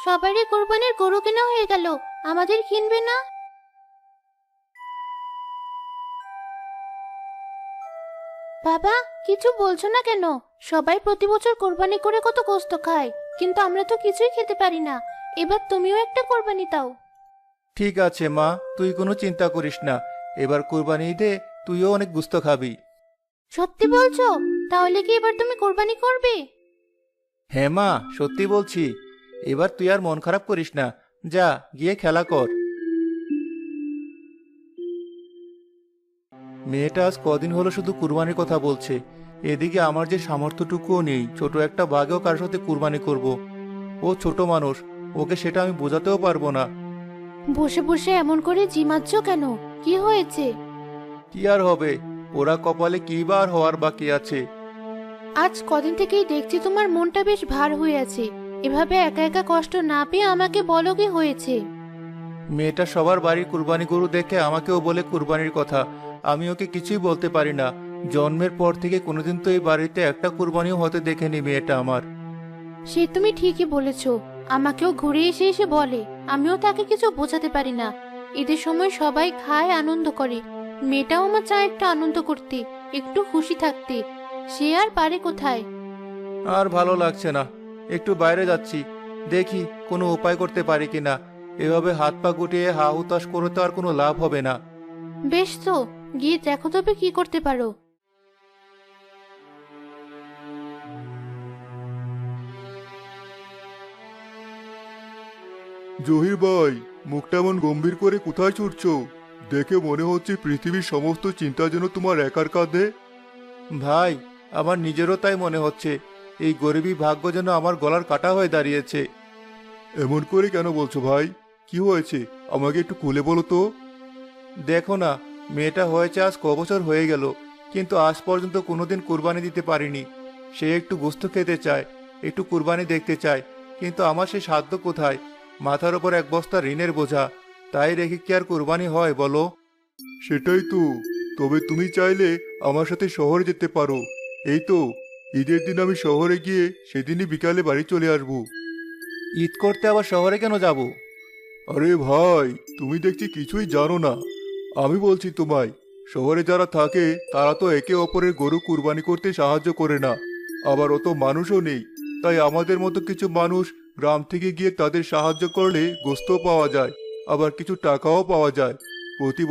সবারই কোরবানির গরু কেনা হয়ে গেল, আমাদের কিনবে না? বাবা, কিছু বলছো না কেন? সবাই প্রতি বছর কোরবানি করে কত কষ্ট খায়, কিন্তু আমরা তো কিছুই খেতে পারি না। এবার তুমিও একটা কোরবানি দাও। ঠিক আছে মা, তুই কোনো চিন্তা করিস না। এবার কুরবানি ঈদে তুইও অনেক গুস্ত খাবি। সত্যি বলছো? তাহলে কি এবার তুমি কোরবানি করবে? হ্যাঁ মা, সত্যি বলছি। এবার তুই আর মন খারাপ করিস না। যা, গিয়ে খেলা কর। মেয়েটা আজ কদিন হলো শুধু কুরবানির কথা বলছে। এদিকে আমার যে সামর্থ্যটুকুও নেই ছোট একটা বাঘেও কার সাথে কুরবানি করব। ও ছোট মানুষ, ওকে সেটা আমি বোঝাতেও পারবো না। বসে বসে এমন করে জিমাচ্ছ কেন? কি হয়েছে? কি আর হবে, ওরা কপালে কি বা আর হওয়ার বাকি আছে। আজ কদিন থেকেই দেখছি তোমার মনটা বেশ ভার হয়ে আছে। এভাবে একা একা কষ্ট না পেয়ে আমাকে বলো কি হয়েছে। মেয়েটা সবার বাড়ির কুরবানি গরু দেখে আমাকেও বলে কুরবানির কথা। আমি ওকে কিছুই বলতে পারি না। জন্মের পর থেকে কোনোদিন তো এই বাড়িতে একটা কুরবানিও হতে দেখেনি মেয়েটা আমার। সে তুমি ঠিকই বলেছো। আমাকেও ঘুরে এসে এসে বলে, আমিও তাকে কিছু বোঝাতে পারি না। ঈদের সময় সবাই খায়, আনন্দ করে। মেয়েটাও আমার চায় একটু আনন্দ করতে, একটু খুশি থাকতে। সে আর পারে কোথায়? আর ভালো লাগছে না, একটু বাইরে যাচ্ছি। দেখি কোনো উপায় করতে পারি কিনা। এভাবে হাত পা গুটিয়ে হা হুতাশ করে তো আর কোনো লাভ হবে না। বেশ তো, গিয়ে দেখো তবে কি করতে পারো। জহির ভাই, মুখটা এমন গম্ভীর করে কোথায় ছুটছো? দেখে মনে হচ্ছে পৃথিবীর সমস্ত চিন্তা যেন তোমার একার কাঁধে। ভাই, আমার নিজেরও তাই মনে হচ্ছে। এই গরিবী ভাগ্য যেন আমার গলার কাটা হয়ে দাঁড়িয়েছে। এমন করে কেন বলছো ভাই? কি হয়েছে আমাকে একটু খুলে বলো তো। দেখো না, মেয়েটা হয়েছে আজ কবছর হয়ে গেল, কিন্তু আজ পর্যন্ত কোনোদিন কুরবানি দিতে পারিনি। সে একটু গোস্ত খেতে চায়, একটু কুরবানি দেখতে চায়, কিন্তু আমার সে সাধ্য কোথায়? মাথার ওপর এক বস্তা ঋণের বোঝা, তাই রেখে কি আর কুরবানি হয় বলো? সেটাই তো। তবে তুমি চাইলে আমার সাথে শহরে যেতে পারো। এই তো, ঈদের দিন আমি শহরে গিয়ে সেদিনই বিকালে বাড়ি চলে আসবো। ঈদ করতে আবার শহরে কেন যাব? আরে ভাই, তুমি দেখছি কিছুই জানো না। আমি বলছি তোমায়, শহরে যারা থাকে তারা তো একে অপরের গরু কুরবানি করতে সাহায্য করে না। আবার অত মানুষও নেই। তাই আমাদের মতো কিছু মানুষ গ্রাম থেকে গিয়ে তাদের সাহায্য করলে গোস্ত পাওয়া যায়, আবার কিছু টাকাও পাওয়া যায়। প্রতি